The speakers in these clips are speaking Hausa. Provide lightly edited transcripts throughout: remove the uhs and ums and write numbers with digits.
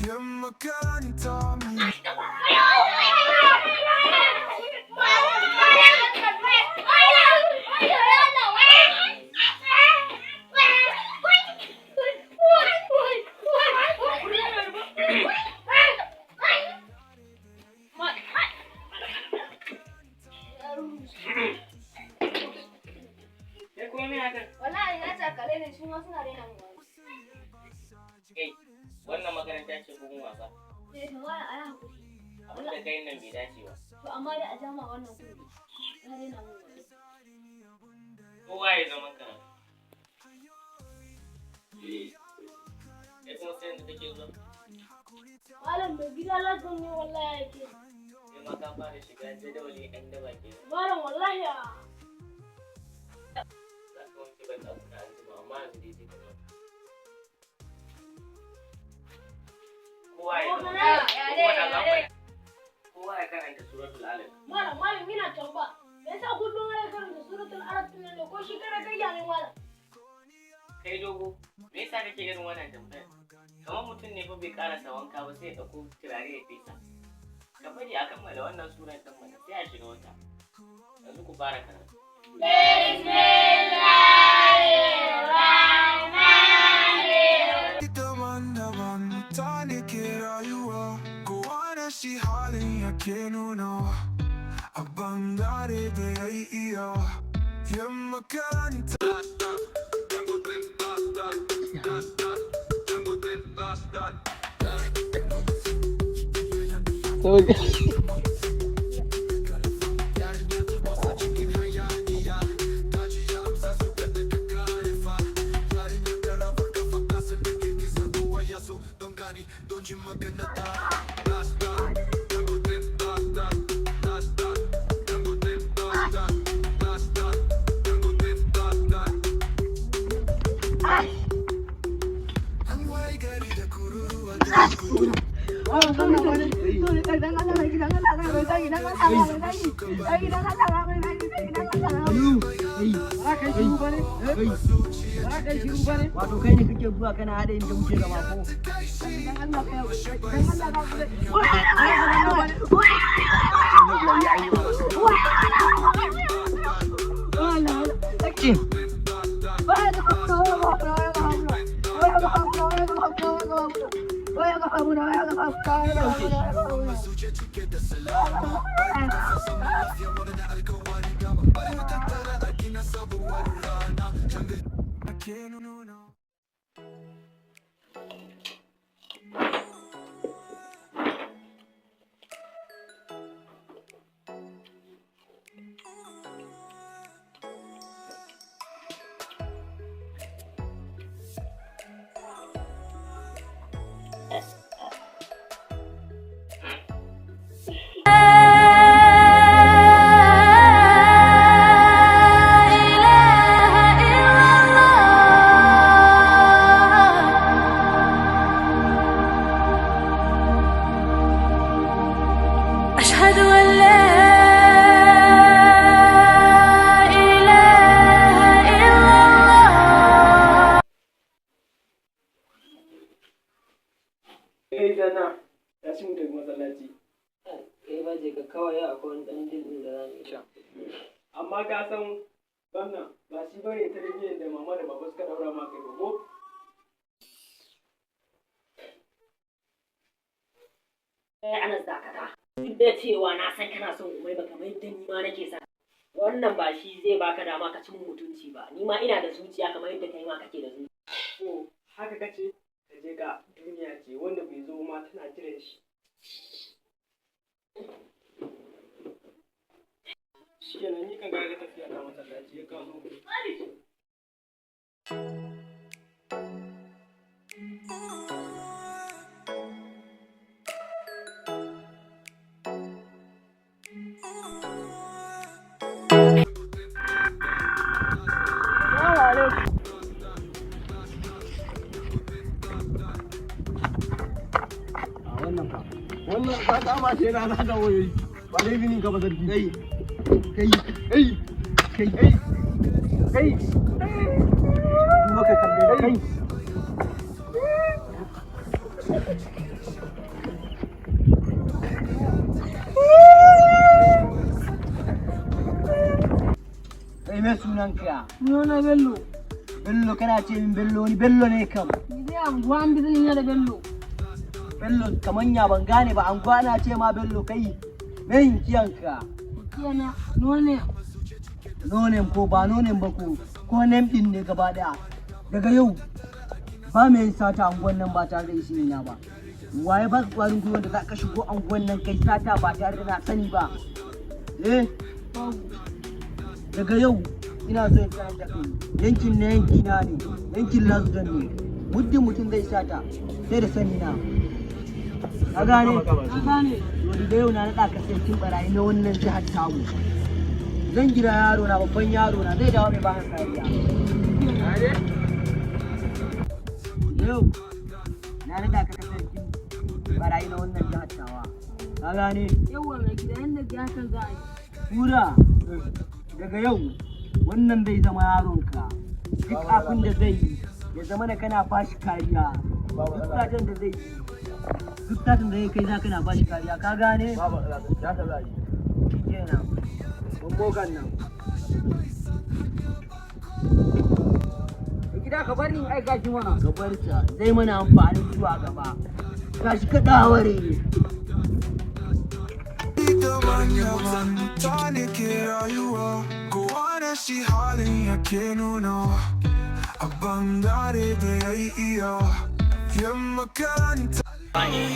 يما كان طعمي Wallahi na takale ne su ma suna rena mu. Kai, wannan makaranta ce ko wasa? To wani ana hakuri. Abin da kai nan bai dace ba. To amma da a jama wannan kudi. Na rena mu. Kowa ya zama karatu. Kai kuma sai da take zuwa. Malam bai gida lagun ne wallahi yake. Kai ma ka fara shiga jadawali ɗan daba ke. Malam wallahi a. Za ka wanke ban da kuka anjima amma yanzu dai sai ka zo. Kowa ya zama kowa ya karanta suratul alaq. Malam ina tamba. Me yasa kullum ya karanta suratul alaq ne ko shi kana kai ya ne malam? Kai dogo, me yasa kake irin wannan tambayar? Kamar mutum ne fa bai karasa wanka ba sai ya ɗauko turare ya fesa. Ka bari a kammala wannan surar ɗin mana sai a shiga wata. Yanzu ku fara karatu. daban-daban mutane ke rayuwa kowa da shi halin yake nuna a bangare da ya yi iya yin makaranta Wato kai ne kake zuwa kana hada inda wuce gaba ko? أشهد أن لا إله إلا الله. Sana, tashi mu tafi masallaci. Ba je ka kawai akwai wani ɗan din da za mu sha. Amma ka san wannan ba shi bane tarbiyyar da mama da baba suka daura ma kai ba ko? Anas dakata. Duk da cewa na san kana son umai baka mai da ni ma nake sa. Wannan ba shi zai baka dama ka cin mutunci ba. Ni ma ina da zuciya kamar yadda kai ma kake da zuciya. Ko haka kace ka je ga duniya ce wanda bai zo ma tana jiran shi. Shi kenan ni kan ga tafiya ta masallaci ya kawo. Wannan ka kama ce na da wayoyi ba laifin ka ba zargi kai kai kai kai kai kai kuma ka kalle kai Kai me sunanka? Sunana Bello. Bello kana ce min Bello ni Bello ne kam. Ni dai anguwa an bizini ne da Bello. Bello kaman ya ban gane ba anguwa na ce ma Bello kai. Me yin kiyanka? Kiyana none. Nonen ko ba nonen ba ko nem din ne gaba daya. Daga yau ba mai yin sata anguwan nan ba tare da izini na ba. Waye ba kwarin gwiwa da za ka shigo anguwan nan kai sata ba tare da na sani ba. Daga yau ina so in sanar da kai yankin na yankina ne yankin Lasdan ne muddin mutum zai sata sai da sani na ka gane to daga yau na naɗa ka sarkin barayi na wannan jihar tamu zan gida yaro na babban yaro na zai dawo mai baka kariya yau na naɗa ka sarkin barayi na wannan jihar tawa ka gane Yawa mai gida yanda ga kan za a yi. Tura daga yau wannan zai zama yaronka duk abin da zai yi ya zama da kana bashi kariya duk satin da zai yi duk satin da zai kai za kana bashi kariya ka gane? kenan bambogan nan gida ka bari in aika shi mana ka bar ta zai mana amfani zuwa gaba gashi ka daware daban-daban mutane ke rayuwa kowa da shi halin yake nuna a bangare da ya yi iya yan makaranta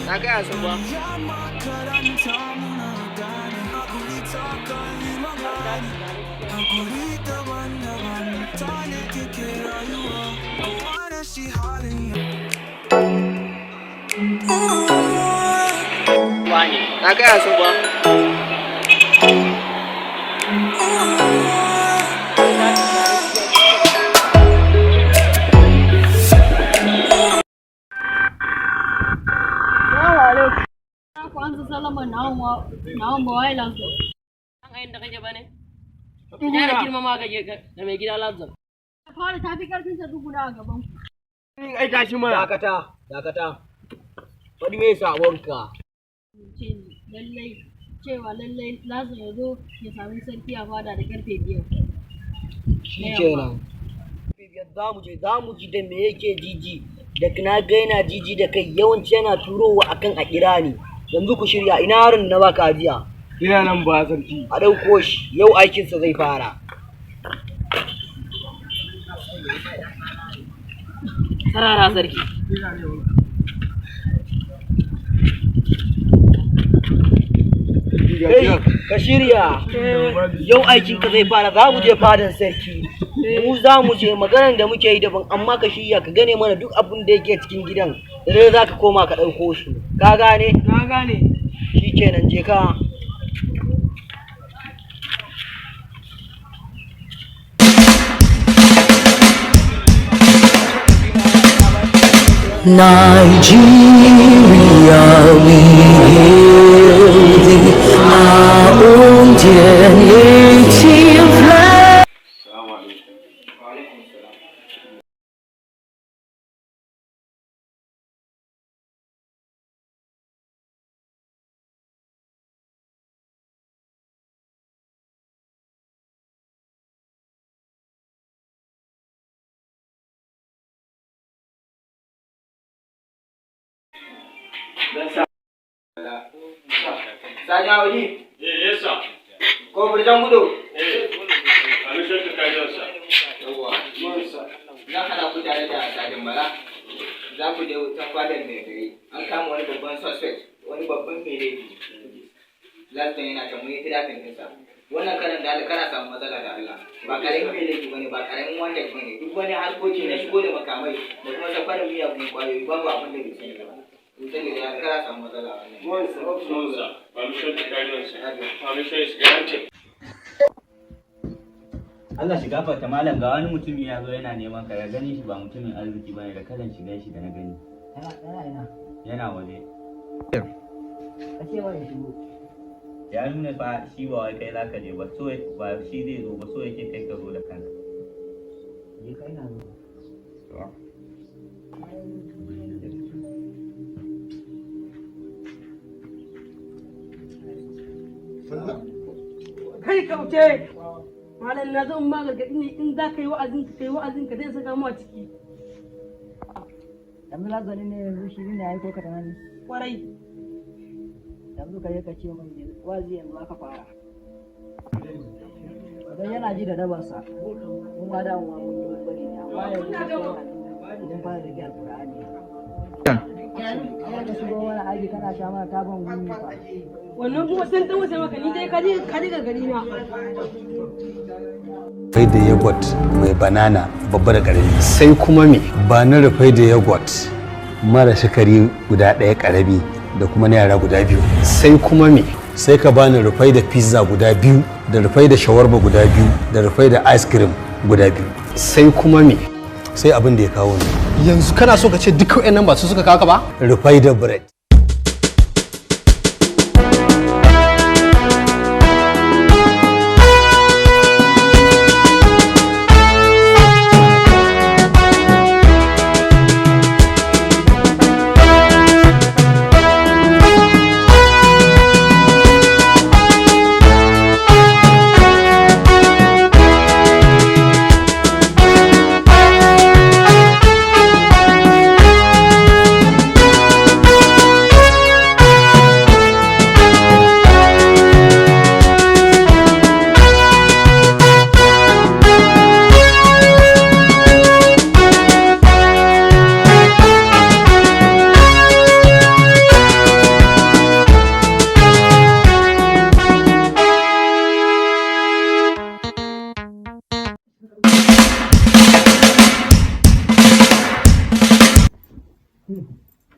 Na gaya su ba. yan makaranta muna gane hakuri ta kan yi magani hakuri daban-daban mutane ke rayuwa kowa da shi halin Na gaya su ba. Na kwanza salama nawan ba wai lanzo. An ayin da kake ba ne? Ina da girmama ga mai gida Lazar. Fara tafi karfin sa duguna a gaban ku. ai tashi mana dakata wani me sabonka Ce lallai Lazo ya zo ya sami sarki a fada da karfe 5. shi kenan za mu ji da me yake jiji da na ga yana jiji da kai yawanci yana turowa akan a kira ni yanzu ku shirya ina harin na baka ajiya Ina nan ba sarki. a ɗauko shi yau aikinsa zai fara Sarara sarki. kai ka shirya yau aikinka zai fara za mu je fadan sarki mu za mu je maganar da muke yi daban amma ka shirya ka gane mana duk abin da yake cikin gidan da dai za ka koma ka ɗauko shi ka gane Na gane. shi kenan je ka Nigeria, we hail thee, our own dear native land. Sani Audi, Yes, sir. ko burjan gudu? A nushe ka kajan sa. Yawwa, zan hana ku tare da Sadin Bala. Za ku je ta fadar mai gari. An kama wani babban suspect, wani babban mai laifi. Laston yana can mun yi tirafin ɗinsa. Wannan karan da kana samu matsala da Allah. Ba karamin mai laifi bane, ba karamin wanda bane. Duk wani harkoki na shigo da makamai da kuma safarin miyagun kwayoyi babu abin da bai sani ba. Mutane da kana samu matsala wannan. No, sir. Permission to carry on, sir. Permission is granted. Allah shi gafarta malam ga wani mutumi ya zo yana neman ka ya gani shi ba mutumin arziki bane da kalan shigan shi da na gani yana waje ya nuna fa shi ba wai kai zaka je ba so ba shi zai zo ba so yake kai ka zo da kanka Kai kauce. Malam na zan ma gargaɗi ne in za ka yi wa'azin ka zai saka mu a ciki. Yanzu lazari ne yanzu shi ne ya yi ko ka tunani. Kwarai. Yanzu ka yi ka ce mun wazi yanzu aka fara. Idan yana ji da dabarsa, mun ma da mu mun bari ne amma yanzu ka ce mun fara rike alƙur'ani. Ai da shigo wani aiki kana sha mana taban gumi fa. Wannan kuma sun dan wuce maka ni dai ka ji gargaɗi na. Rufai da yogurt mai banana babba da ƙarami. Sai kuma me? Ba na rufai da yogurt mara sukari guda ɗaya ƙarami da kuma na yara guda biyu. Sai kuma me? Sai ka bani rufai da pizza guda biyu da rufai da shawarma guda biyu da rufai da ice cream guda biyu. Sai kuma me? Sai abin da ya kawo ni. Yanzu kana so ka ce duk waɗannan ba su suka kawo ka ba? Rufai da bread.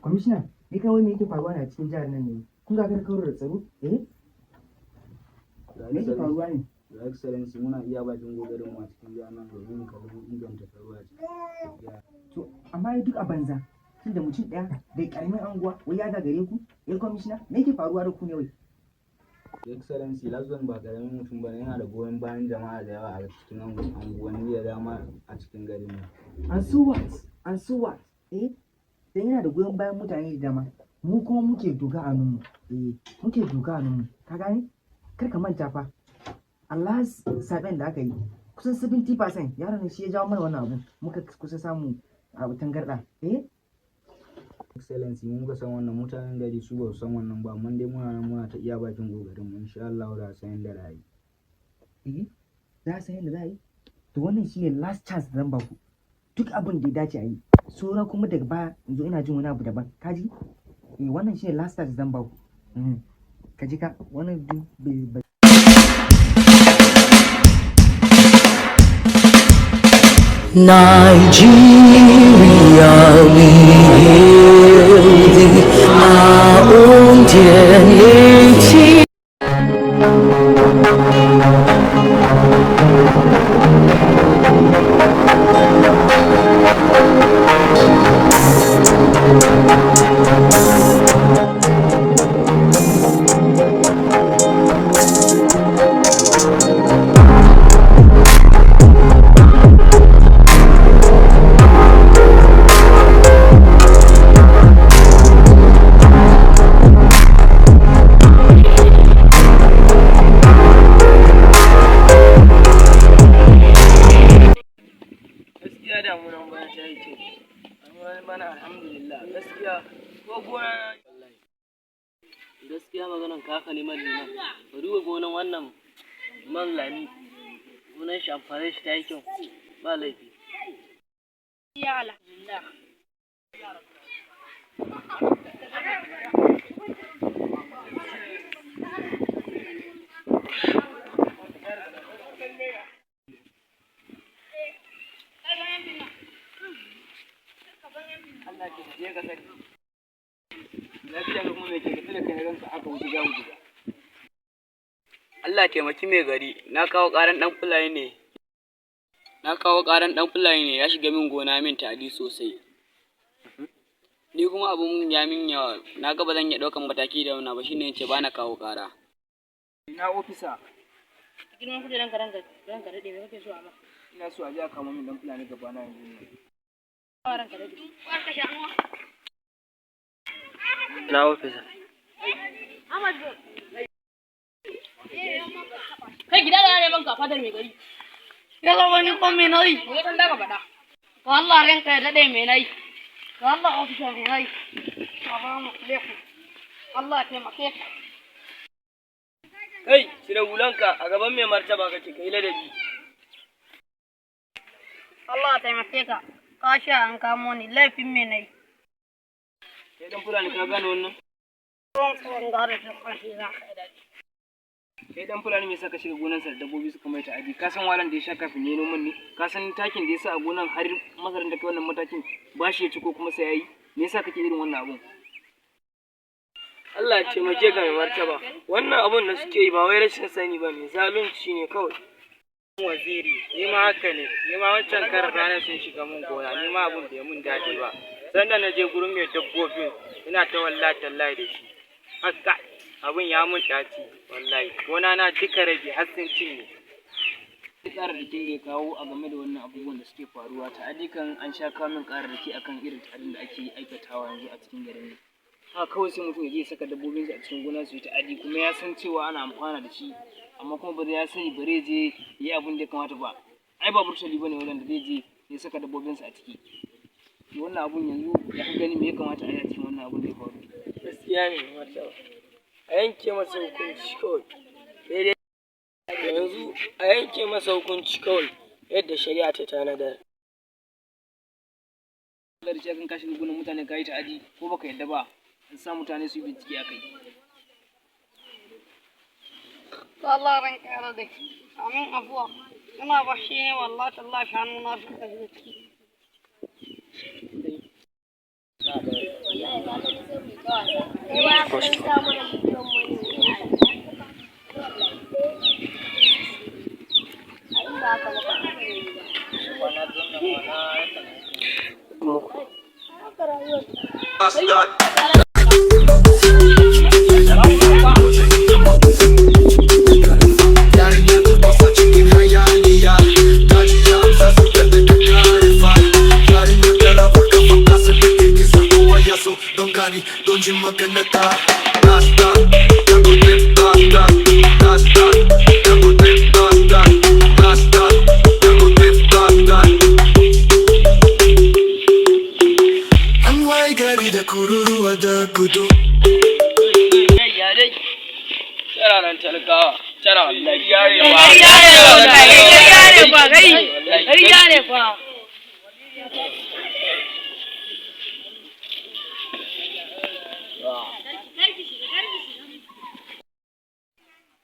Kwamishina, ni kawai me yake faruwa ne a cikin jihar nan ne? Kun ga kawar da tsaro? Me yake faruwa ne? Your Excellency, muna iya bakin gogarin mu a cikin jihar nan domin kalli inganta tsaro a cikin. To, amma duk a banza. Tunda mutum ɗaya da ƙaramin anguwa wai ya gagare ku? Kwamishina, me yake faruwa da ku ne wai? Your Excellency, Lazon ba ƙaramin mutum bane, yana da goyon bayan jama'a da yawa a cikin anguwanni da dama a cikin garin mu. And so what? And so what? Dan yana da goyon bayan mutane da dama. Mu kuma muke doka a mu. Muke doka a mu. Ka gane? Kar ka manta fa. Allah saben da aka yi kusan 70% yaron ne shi ya jawo mana wannan abu. Muka kusa samu abu tangarda. Excellency, mun ga san wannan mutanen gari su ba su san wannan ba, amma dai muna ta iya bakin gogarin mu, insha Allah za san yadda za yi. Za san yadda za yi? To wannan shine last chance da zan ba ku. Duk abin da ya dace a yi. Sora kuma daga baya yanzu ina jin wani abu daban. Kaji? Wannan shine last chance zan ba ku. Kaji ka wannan duk bai Nigeria, we hail thee, our own dear native. Gaskiya maganan kaka ne liman. Ka duba gonan wannan man lami. Gonan shi amfani shi ta yi kyau. Ba laifi. Ya alhamdulillah. Allah ke je ka sani. Lafiya ga kuma mai ke tafi da kai ranka aka wuce ga wuce. Allah taimaki mai gari, na kawo ƙaran ɗan Fulani ne. Na kawo ƙaran ɗan Fulani ne ya shiga min gona min tadi sosai. Ni kuma abun ya min yawa, na ga ba zan iya ɗaukan mataki da wannan ba shine yace ba na kawo ƙara. Ina ofisa. Girman kuɗi ranka daɗe me kake so a ma? Ina so a je a kama min ɗan Fulani gaba na yanzu ne. Ranka daɗe. Ina ofisa. Kai gida da neman ka fadar mai gari. Ya zama ni kwan mai nayi. Ko kan daga faɗa. Ka Allah ranka ya daɗe mai nayi. Ka Allah ofisa mai nayi. Salamu alaikum. Allah ya taimake ka. Kai, cire hulanka a gaban mai martaba kake kai ladabi. Allah ya taimake ka. Ka sha an kamo ni laifin mai nayi. Kai dan Fulani ka gane wannan? Tsohon gare ta kwashi za ka yi daɗi. Kai dan Fulani me yasa ka shiga gonarsa da dabbobi suka mai ta'adi? Ka san walan da ya sha kafin yayi noman ne? Ka san takin da ya sa a gonan har masarin da kai wannan matakin ba shi ya ci ko kuma sai yayi? Me yasa kake irin wannan abun? Allah ya taimake ka mai martaba. Wannan abun da suke yi ba wai rashin sani ba ne, zalunci ne kawai. Waziri, ni ma haka ne, ni ma wancan karar ranar sun shiga mun gona, ni ma abun bai mun daɗi ba. Sanda na je gurin mai dabbobin, ina ta wallahi tallahi da shi. Haka abun ya mun ɗaci, wallahi. Gona na duka rage har sun cinye. Ƙararrakin da ya kawo a game da wannan abubuwan da suke faruwa ta'adi kan an sha kamun ƙararraki akan irin ta'adin da ake aikatawa yanzu a cikin garin nan. Haka kawai sai mutum ya je ya saka dabbobinsa a cikin gona su yi ta'adi kuma ya san cewa ana amfana da shi amma kuma ba ya sani bare je yi abin da ya kamata ba. Ai ba burtali bane wajen da zai je ya saka dabbobinsa a ciki. Wannan abun yanzu ya fi gani me ya kamata a yi a cikin wannan abun da ya faru. Gaskiya ne martaba. A yanke masa hukunci kawai. Daidai yanzu a yanke masa hukunci kawai yadda shari'a ta tanadar. Allah da shi kan kashi gunan mutane ka yi ta'adi ko baka yadda ba an sa mutane su yi bincike a kai. Allah ranka ya daɗe. Amin afuwa. Ina ba shi ne wallahi tallahi shanu na suka zuci.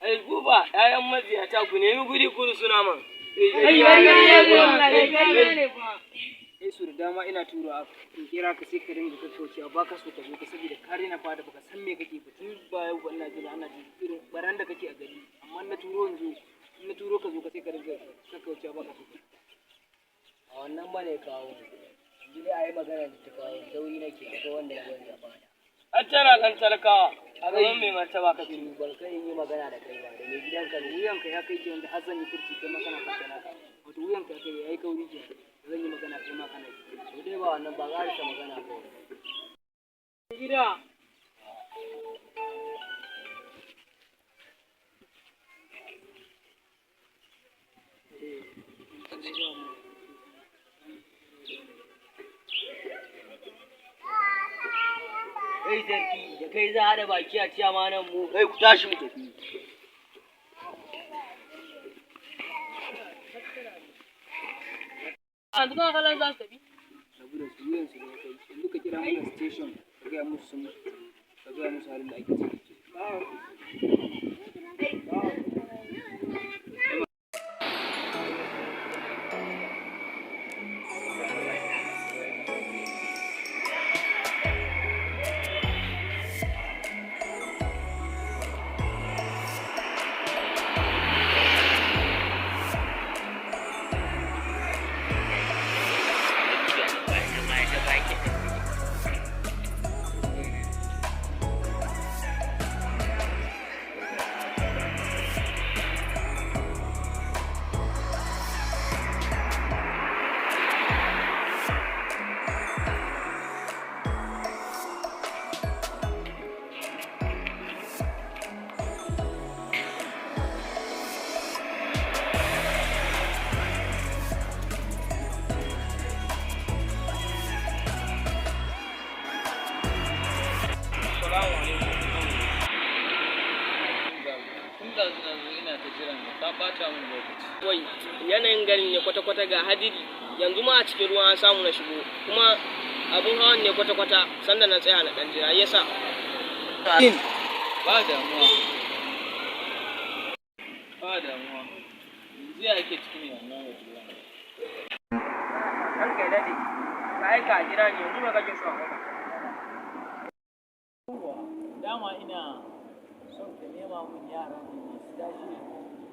Ai guba, ‘ya'yan maziyata ku nemi guri kudu suna man. Su da dama ina tura in kira ka sai ka dinga kakkaucewa ba ka so ka zo ka saboda kare na fada baka san me kake ba tun ba yau ba ina jira ana jin irin baran da kake a gari amma na turo yanzu in na turo ka zo ka sai ka dinga kakkaucewa ba ka so. A wannan ba ne kawo yanzu dai a yi magana da ta kawo sauri nake akwai wanda ya gwanda bada. An tara ɗan talakawa a gaban mai martaba ka tuni. Ban kai yi magana da kai ba da mai gidanka ne. Wuyanka ya kai ke wanda har zan yi furci kai makana ka kana ka. Wato wuyanka ya kai ya yi kauri ke zan yi magana kai makana. To dai ba wannan ba ƙarisa magana ba. Gida. Kai sarki da kai za a haɗa baki a ciya ma nan mu kai ku tashi mu tafi. A dukkan kalan za su tafi? Rabu da su wuyan su ne kai yanzu ka kira mana station ka gaya musu sun ka gaya musu halin da ake ciki. Tun da ina ta jiran ka ɓata min lokaci. Wai, yanayin garin ne kwata-kwata ga hadiri, yanzu ma a cikin ruwa an samu na shigo, kuma abun hawan ne kwata-kwata sanda na tsaya na ɗan jira, yasa. Ba damuwa. Ba damuwa. Yanzu ya ake cikin wannan wajen. Kan kai daɗe, ka aika a jira ne, yanzu me kake so a maka? Dama ina son ka nema mun yara ne masu tashi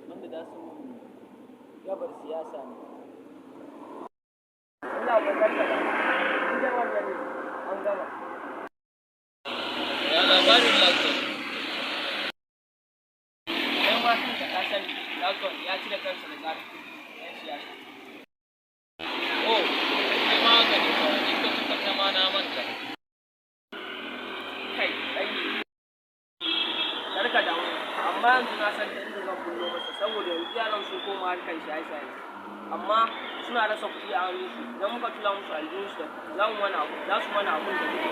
wanda za su mun gabar siyasa ne. Ina bukatar da idan wannan ne an gama. Ya labarin Lakon. Yan wasu da kasan Lakon ya ci da kansa da tsarin yan siyasa. Oh, kai ma haka ne kawai, ni ko tabbata ma na manta. Kai, tsayi. Karka da amma yanzu na san da inda zan kullo masa saboda yanzu yaran sun koma harkan shaye-shaye amma suna rasa kuɗi a hannun su idan muka tula musu aljihun su za su mana abun da muke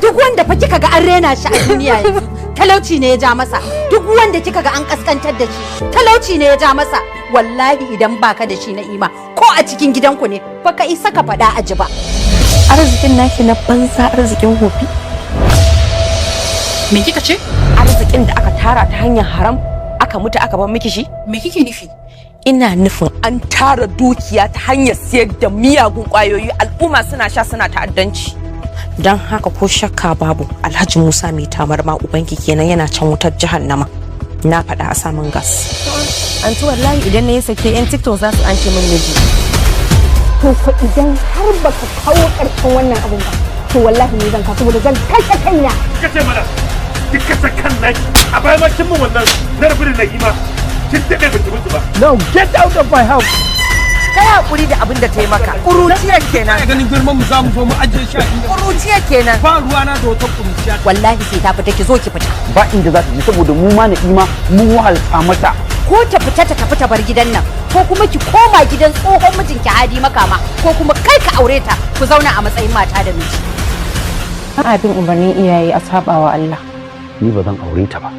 Duk wanda fa kika ga an rena shi a duniya yanzu talauci ne ya ja masa. Duk wanda kika ga an kaskantar da shi talauci ne ya ja masa. Wallahi idan baka da shi Na'ima ko a cikin gidanku ne baka isa ka faɗa a ji ba. Arzikin naki na banza arzikin hofi. Me kika ce? Arzikin da aka tara ta hanyar haram aka mutu aka bar miki shi? Me kike nufi? Ina nufin an tara dukiya ta hanyar siyar da miyagun kwayoyi al'umma suna sha suna ta'addanci. Don haka ko shakka babu Alhaji Musa mai tamarma ubanki kenan yana can wutar jahannama. Na faɗa a samun gas. Anti wallahi idan na yi sake yan TikTok za su anshe min miji. To fa idan har baka kawo ƙarshen wannan abun ba to wallahi ne zan ka saboda zan kashe kaina. Kace mana duk kasa kan naki a bayan ma kin mun wannan zarfin Na'ima kin dade baki mutu ba. No, get out of my house. Kai hakuri da abin da ta yi maka. Kuruciya kenan. Kai ganin girman mu za mu zo mu ajiye shi a inda. Kuruciya kenan. Ba ruwa na da wata kuruciya. Wallahi sai ta fita ki zo ki fita. Ba inda za ta je saboda mu ma Na'ima mun wahalta mata. Ko ta fita ta tafi ta bar gidan nan ko kuma ki koma gidan tsohon mijinki Hadi Makama ko kuma kai ka aure ta ku zauna a matsayin mata da miji. Abin umarnin iyaye a sabawa Allah. Ni ba zan aure ta ba.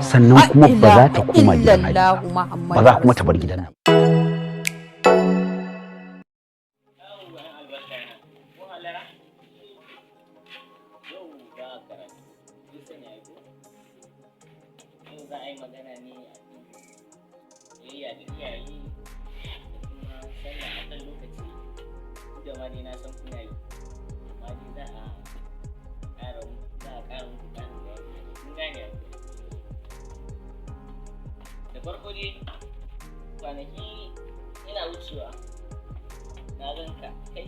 Sannan kuma ba za ta koma gidan Hadi ba. Ba za kuma ta bar gidan nan. Da farko dai kwanaki ina wucewa na ganka kai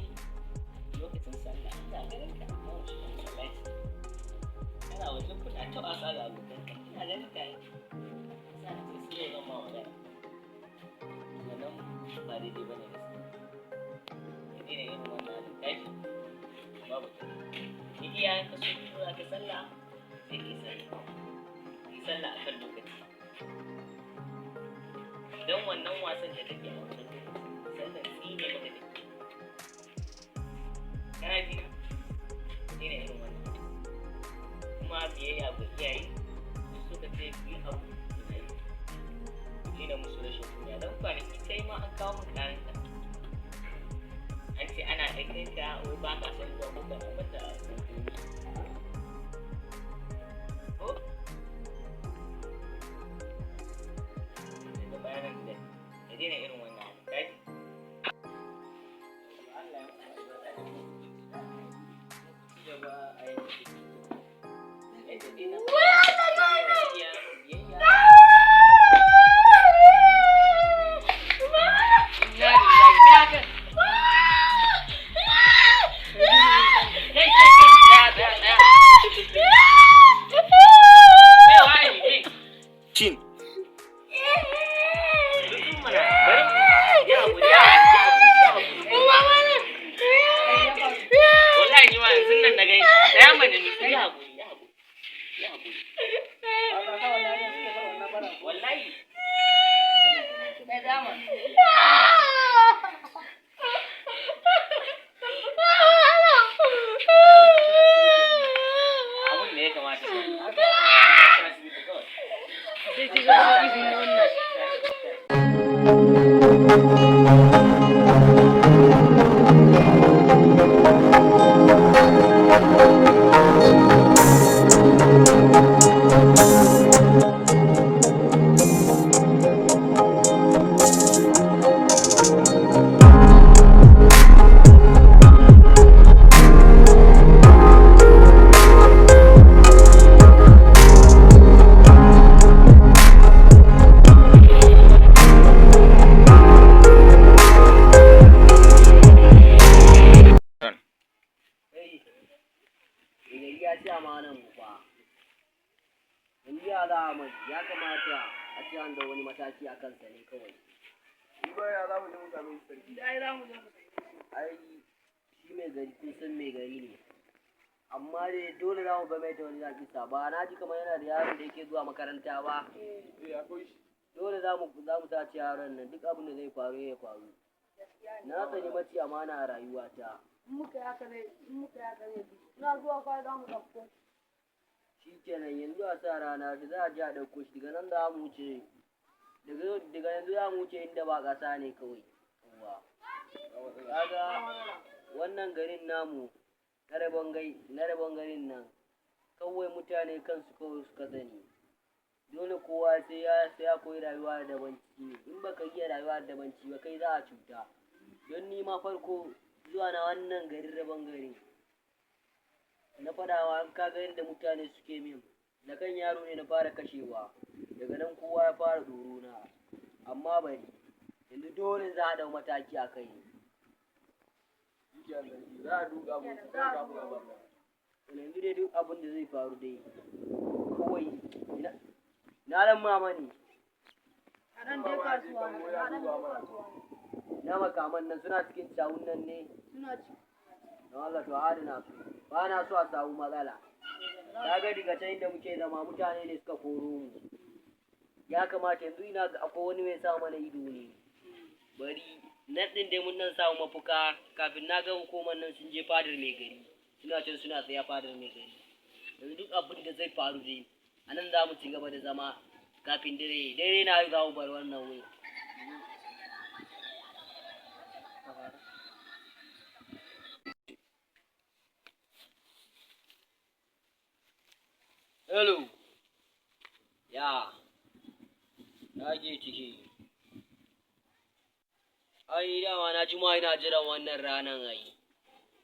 lokacin sallah ina ganin ka amma wallahi kana wajen kuna ta wasa da abokanka ina ganin ka sa ta sai zan ma magana wannan ba daidai bane gaskiya idan irin wannan tashi babu ni iyayen ka sun tura ka sallah sai ki sallah a kan lokaci don wannan wasan da take a wannan sannan tsine maka da kana ji ne irin wannan kuma biyayya ga iyaye ita wai ba ka san zuwa maka na mata ko da bayanan da ya daina irin wannan kaji Allah ya ba a yi Chin. Wallahi ni ma yanzu nan na gani ɗaya mana ni sai haƙuri wallahi abun da ya kamata ya kamata a ce an da wani mataki a kansa ne kawai. ya za mu je mu same shi sarki. Ai za mu je mu same shi. Ai shi mai gari kun san mai gari ne. Amma dai dole za mu ga mai ta wani zakisa ba na ji kamar yana da yaron da yake zuwa makaranta ba. Akwai shi. Dole za mu sace yaron nan duk abin da zai faru ya faru. Na sani mace amana a rayuwata. In muka yi haka zai ina zuwa kwa za mu ɗauko. Shi kenan yanzu a sa rana shi za a ji a ɗauko shi daga nan za mu wuce daga yanzu za mu wuce inda ba ƙasa ne kawai. Kaga wannan garin namu na rabon garin nan kawai mutane kansu kawai suka sani. Dole kowa sai ya koyi rayuwa da dabanci ne. In baka iya rayuwa da dabanci ba kai za a cuta. Don ni ma farko zuwa na wannan garin rabon gari na fadawa ka ga yadda mutane suke min da kan yaro ne na fara kashewa daga nan kowa ya fara tsoro na amma bari yanzu dole za a dau mataki a kai za a duka mu yanzu dai duk abin da zai faru dai kawai na dan mama ne na makaman nan suna cikin cawun nan ne Suna ci. don Allah to adana su ba na so a samu matsala ta ga daga can inda muke zama mutane ne suka koro mu ya kamata yanzu ina ga akwai wani mai sa mana ido ne bari nan din dai mun nan samu mafuka kafin na ga hukumar nan sun je fadar mai gari suna can suna tsaya fadar mai gari yanzu duk abin da zai faru dai a nan za mu ci gaba da zama kafin dare na yi za mu bar wannan wuri. Hello. Ya. Na je ciki. Ai dama na ji ma ina jiran wannan ranan ai.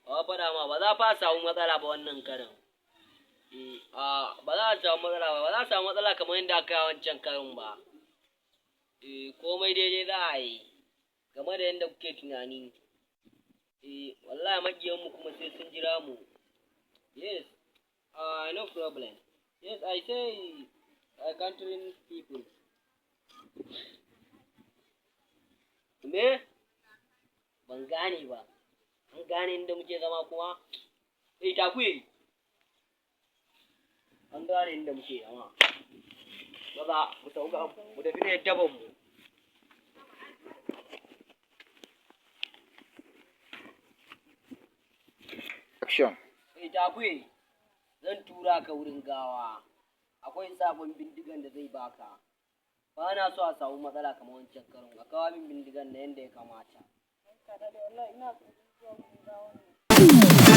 Ba faɗa ma ba za fa samu matsala ba wannan karin. Ba za a samu matsala ba, ba za a samu matsala kamar yadda aka yi wancan karin ba. Komai daidai za a yi game da yadda kuke tunani. Wallahi maƙiyanmu kuma sai sun jira mu. Yes, no problem. Yes, I say country people. Me? Ban gane ba. An gane inda muke zama kuma? Takuye. An gane inda muke zama. Maza, mu sauka, mu tafi da daban mu. Action. Takuye. Zan tura ka wurin gawa. Akwai sabon bindigan da zai baka. Ba na so a samu matsala kamar wancan karon. Ka kawo min bindigan na yadda ya kamata. Thank you.